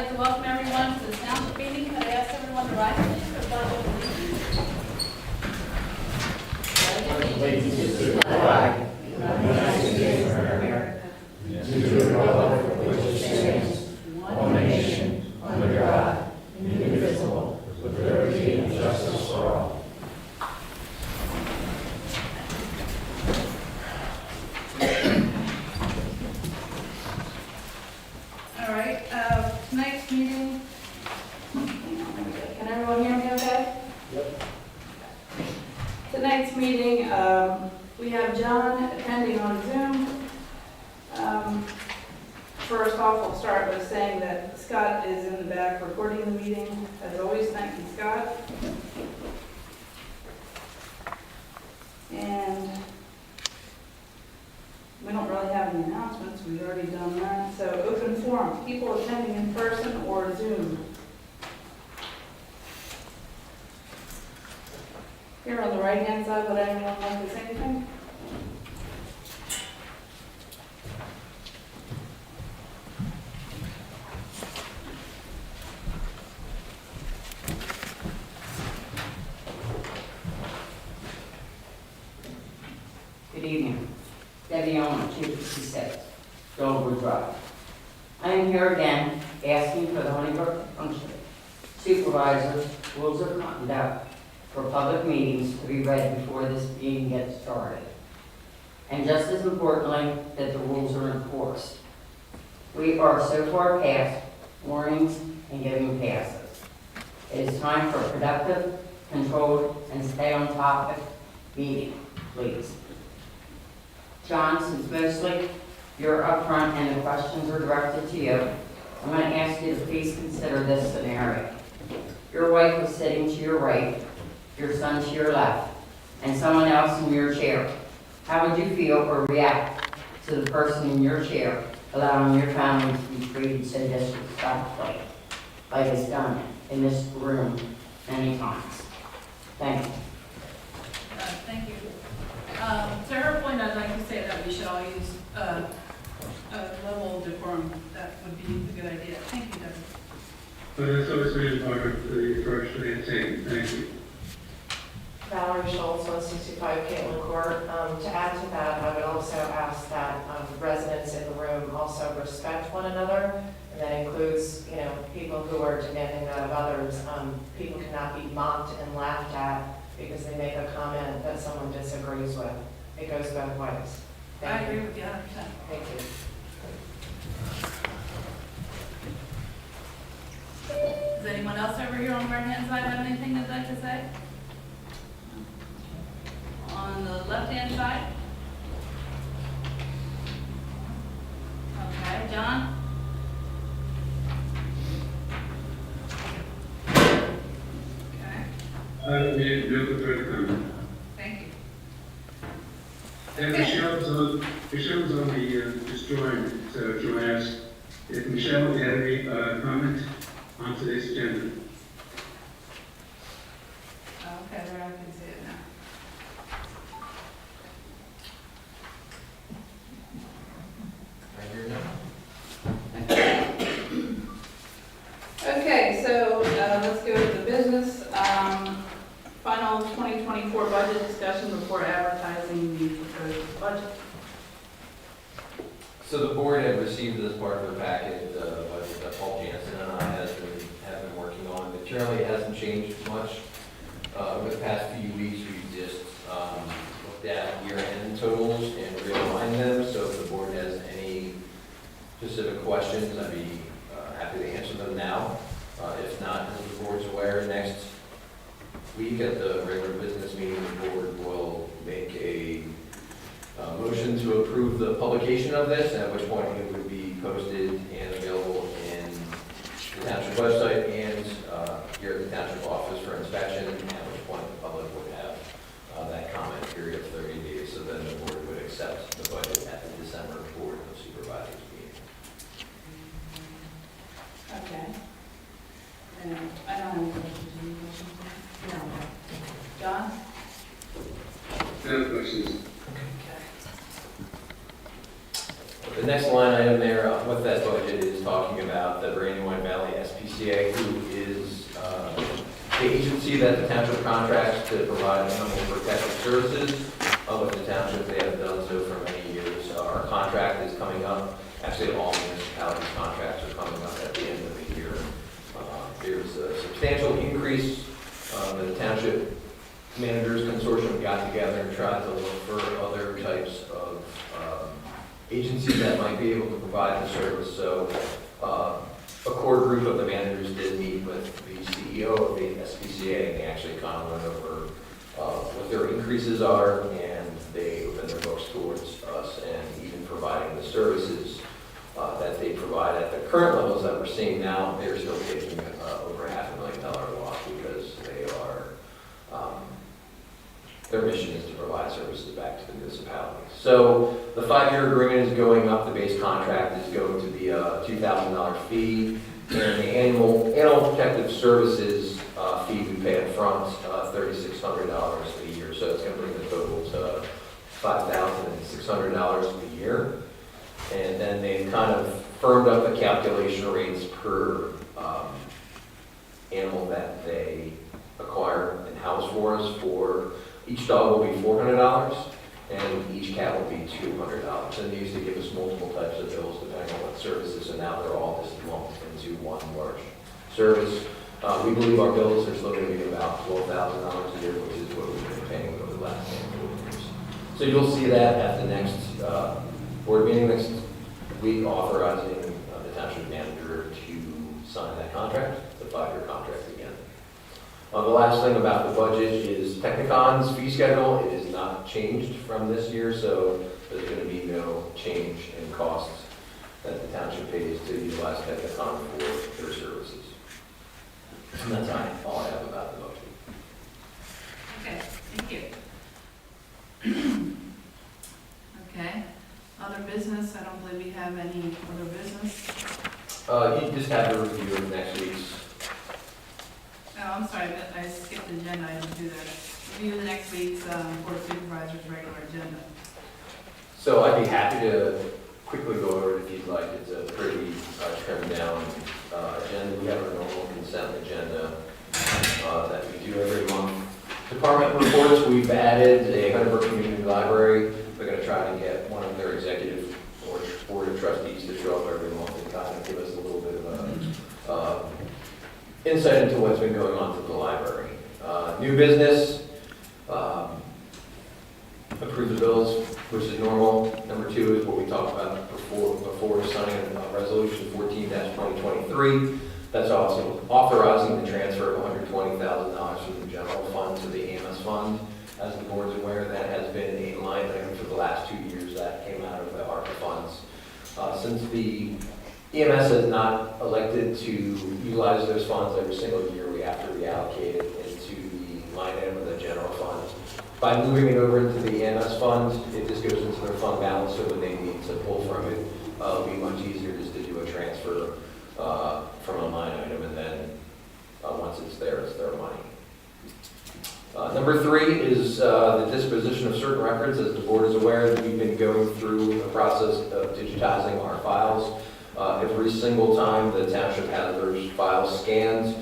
like to welcome everyone to the township meeting. Could I ask everyone to rise, please, for pledge of allegiance? To the flag of the United States of America, to the republic for which it stands, one nation, under God, indivisible, with liberty and justice for all. All right, tonight's meeting, can everyone hear me okay? Yep. Tonight's meeting, we have John attending on Zoom. First off, we'll start by saying that Scott is in the back recording the meeting. As always, thank you, Scott. And we don't really have any announcements. We've already done that. So open forum, people attending in person or Zoom. Here on the right-hand side, would anyone like to say anything? Good evening. Debbie Owen, 256, Dover Drive. I am here again asking for the Honeybrook Township Supervisor's Rules of Conduct for public meetings to be read before this meeting gets started. And just as importantly, that the rules are enforced. We are so far past warnings and giving passes. It is time for a productive, controlled, and stay on topic meeting, please. John, since mostly you're up front and the questions are directed to you, I'm going to ask you to please consider this scenario. Your wife is sitting to your right, your son to your left, and someone else in your chair. How would you feel or react to the person in your chair allowing your family to be treated so disrespectfully, like it's done in this room many times? Thank you. Thank you. To her point, I'd like to say that we should all use a level of decorum. That would be a good idea. Thank you, Debbie. But it's always been part of the approach to maintain. Thank you. Valerie Schultz, 165 Caitlin Court. To add to that, I would also ask that residents in the room also respect one another, and that includes, people who are demanding that of others. People cannot be mocked and laughed at because they make a comment that someone disagrees with. It goes both ways. I agree with you 100%. Thank you. Does anyone else over here on the right-hand side have anything they'd like to say? On the left-hand side? Okay, John? Okay, I don't need no further comment. thank you. And Michelle's on the destroying, so she'll ask if Michelle had any comment on today's agenda. Okay, there I can see it now. Okay, so let's go to the business. Final 2024 budget discussion before advertising the proposed budget. So the board had received as part of their packet the budget that Paul Jansen and I have been working on. Materially, it hasn't changed much. Over the past few weeks, we've just looked at year-end totals and realigned them. So if the board has any specific questions, I'd be happy to answer them now. If not, as the board's aware, next week at the regular business meeting, the board will make a motion to approve the publication of this, at which point it would be posted and available in the township website and here at the township office for inspection, at which point the public would have that comment period of 30 days, so then the board would accept the budget at the December Board of Supervisors meeting. Okay. And I don't have any questions. Any questions? No. John? No questions. The next line item there with that budget is talking about the Brandywine Valley SPCA, who is the agency that the township contracts to provide animal protective services with the township. They have done so for many years. Our contract is coming up. Actually, all municipalities' contracts are coming up at the end of the year. There's a substantial increase. The township managers consortium got together and tried to look for other types of agencies that might be able to provide the service. So a core group of the managers did meet with the CEO of the SPCA, and they actually kind of went over what their increases are, and they opened their books towards us and even providing the services that they provide at the current levels that we're seeing now. They're still taking over $500,000 loss because they are, their mission is to provide services back to the municipalities. So the 5-year agreement is going up. The base contract is going to be a $2,000 fee, and the annual protective services fee we pay up front, $3,600 a year. So it's going to bring the total to $5,600 a year. And then they kind of firmed up the calculation rates per animal that they acquire and house for us. For each dog will be $400, and each cat will be $200. And they used to give us multiple types of bills depending on what services, and now they're all just lumped into one large service. We believe our bills are still going to be about $12,000 a year, which is what we've been paying over the last handful of years. So you'll see that at the next board meeting next week, authorizing the township manager to sign that contract, the 5-year contract again. The last thing about the budget is Technicon's fee schedule. It is not changed from this year, so there's going to be no change in costs that the township pays to utilize Technicon for their services. And that's all I have about the budget. Okay, thank you. Okay, other business, I don't believe we have any other business. You just have a review of next week's. Oh, I'm sorry, I skipped the agenda, I didn't do that. Review the next week's Board of Supervisors regular agenda. So I'd be happy to quickly go over it if you'd like. It's a pretty trimmed down agenda. We have our normal consent agenda that we do every month. Department reports, we've added a Hunterbrook Community Library. We're going to try to get one of their executive or board of trustees to show up every month and kind of give us a little bit of insight into what's been going on through the library. New business, approve the bills, which is normal. Number 2 is what we talked about before signing resolution 14-2023. That's also authorizing the transfer of $120,000 from the general fund to the EMS fund. As the board's aware, that has been a line item for the last 2 years that came out of the ARPA funds. Since the EMS has not elected to utilize those funds every single year, we have to reallocate it into the line item of the general fund. By moving it over into the EMS fund, it just goes into their fund balance, so when they need to pull from it, it'll be much easier just to do a transfer from a line item, and then once it's there, it's their money. Number 3 is the disposition of certain records. As the board is aware, we've been going through the process of digitizing our files. Every single time the township has those files scanned,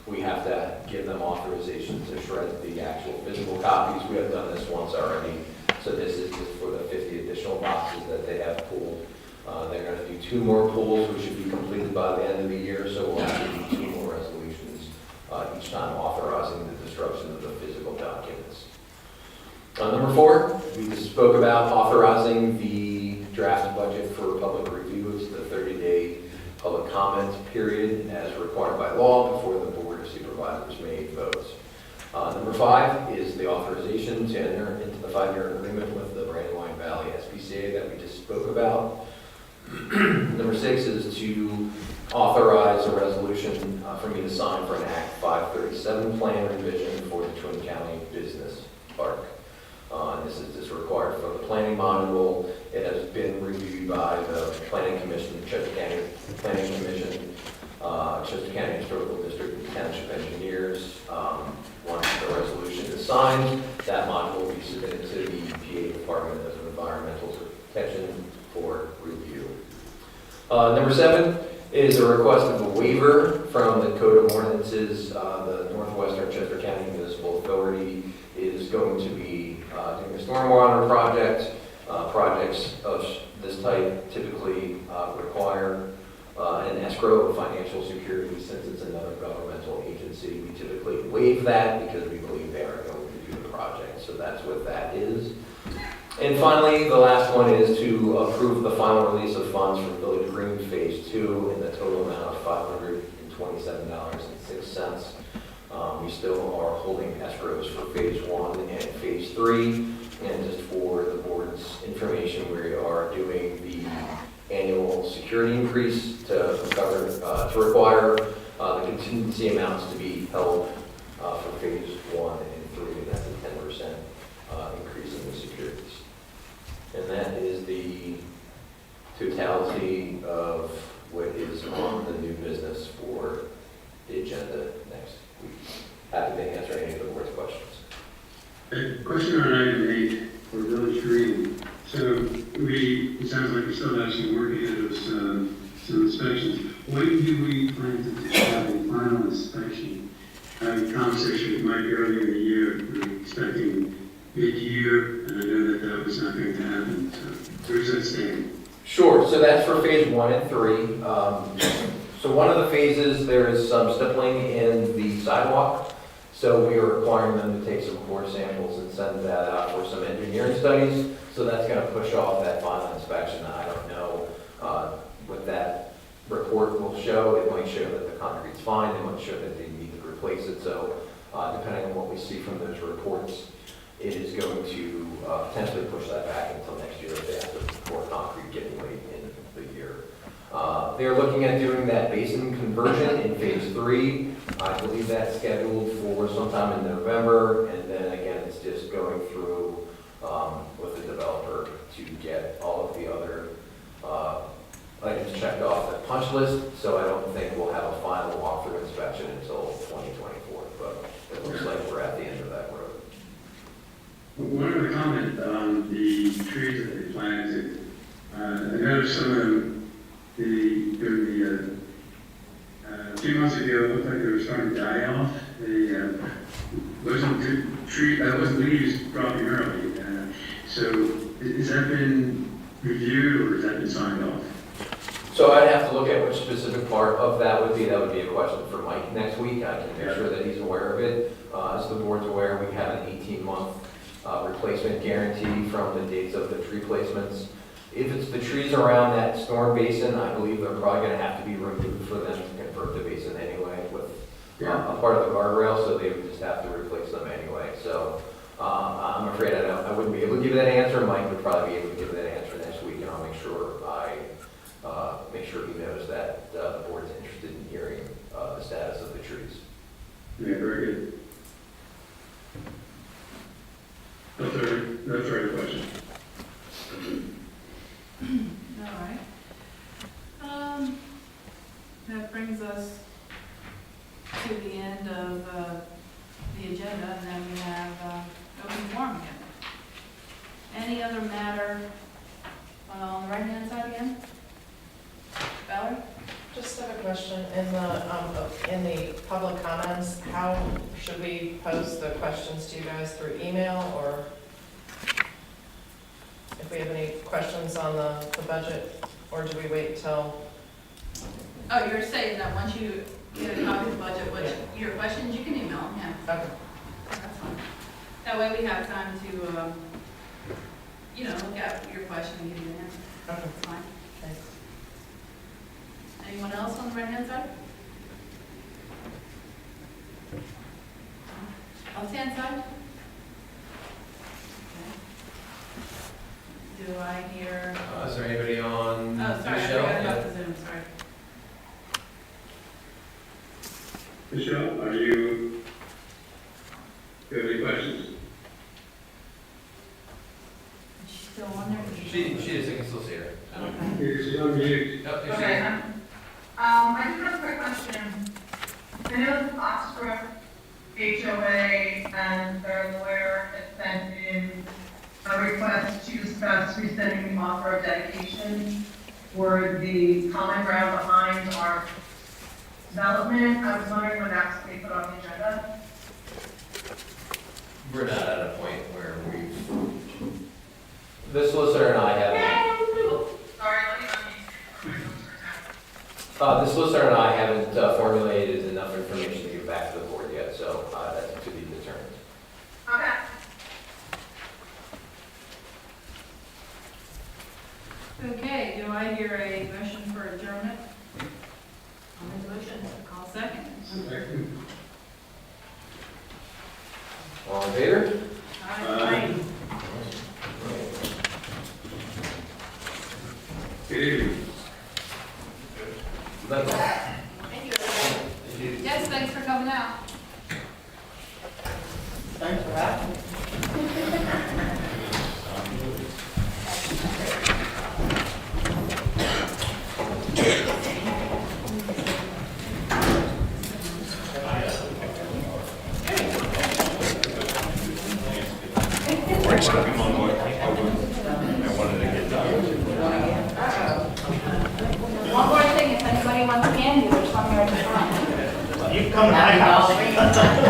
we have to give them authorization to shred the actual physical copies. We have done this once already, so this is just for the 50 additional boxes that they have pulled. They're going to do 2 more pulls, which should be completed by the end of the year, so we'll have to do 2 more resolutions each time authorizing the destruction of the physical documents. Number 4, we just spoke about authorizing the draft budget for public review. It's the 30-day public comment period as required by law before the Board of Supervisors may vote. Number 5 is the authorization to enter into the 5-year agreement with the Brandywine SPCA that we just spoke about. Number 6 is to authorize a resolution for me to sign for an Act 537 plan revision for the Twin County Business Park. This is just required for the planning module. It has been reviewed by the Planning Commission, the Chester County Planning Commission, Chester County Historical District, and Township Engineers. Once the resolution is signed, that module will be submitted to the EPA Department of Environmental Protection for review. Number 7 It is a request of a waiver from the Code of Ordinances. The Northwestern Chester County Municipal Authority is going to be doing a stormwater project. Projects of this type typically require an escrow of financial security. Since it's another governmental agency, we typically waive that because we believe they are going to do the project. So that's what that is. And finally, the last one is to approve the final release of funds for Village Green Phase 2 in the total amount of $527.06. We still are holding escrows for Phase 1 and Phase 3. And just for the board's information, we are doing the annual security increase to require the contingency amounts to be held for Phase 1 and 3, and that's a 10% increase in the securities. And that is the totality of what is on the new business for the agenda next week. Happy to answer any of the board's questions. A question on item 8 for Village Green. So it sounds like we still have some work ahead of some inspections. When do we plan to have a final inspection? Having a conversation, it might be earlier in the year, we're expecting mid-year, and I know that that was not going to happen. So where does that stand? Sure, so that's for Phase 1 and 3. So one of the phases, there is some stippling in the sidewalk. So we are requiring them to take some core samples and send that out for some engineering studies. So that's going to push off that final inspection. I don't know what that report will show. It might show that the concrete's fine. It might show that they need to replace it. So depending on what we see from those reports, it is going to potentially push that back until next year if they have to pour concrete getting late in the year. They're looking at doing that basin conversion in Phase 3. I believe that's scheduled for sometime in November, and then again, it's just going through with the developer to get all of the other items checked off the punch list. So I don't think we'll have a final walkthrough inspection until 2024, but it looks like we're at the end of that road. One other comment on the trees that they planted. I noticed some of them, a few months ago, it looked like they were starting to die off. Wasn't leaves dropping early. So has that been reviewed or has that been signed off? So I'd have to look at which specific part of that would be. That would be a question for Mike next week. I can make sure that he's aware of it. As the board's aware, we have an 18-month replacement guarantee from the dates of the tree placements. If it's the trees around that storm basin, I believe they're probably going to have to be removed for them to convert the basin anyway with a part of the guardrail, so they would just have to replace them anyway. So I'm afraid I wouldn't be able to give that answer. Mike would probably be able to give that answer next week, and I'll make sure he knows that the board's interested in hearing the status of the trees. Yeah, very good. No further questions. All right. That brings us to the end of the agenda, and then we have open forum again. Any other matter on the right-hand side again? Valerie? Just have a question. In the public comments, how should we pose the questions to you guys, through email, or if we have any questions on the budget, or do we wait till? Oh, you're saying that once you get a copy of the budget, your questions, you can email them, yeah. Okay. That's fine. That way we have time to, look at your question and give you an answer. Okay. That's fine. Thanks. Anyone else on the right-hand side? Left-hand side? Okay. Do I hear? Is there anybody on? Oh, sorry, I Michelle? forgot about the Zoom, sorry. Michelle, do you have any questions? Is she still on there? She is. I can still see her. Okay. She's on mute. Yep, there she Okay, is. I just have a quick question. I know the Fox Brook HOA and their lawyer had sent in a request to discuss rescinding the offer of dedication. for the common ground behind our development. I was wondering when that's going to be put on the agenda. We're not at a point where the solicitor and I haven't, Sorry, let me the solicitor and I haven't formulated enough information to give back to the board yet, so that's to be determined. Okay. Okay, do I hear a motion for adjournment? I'll make a motion. I'll second. Second. All in favor? Aye. Good evening. Yes, thanks for coming out. Thanks for having me. One more thing, if anybody wants candy, there's one right in front. You can come to my house.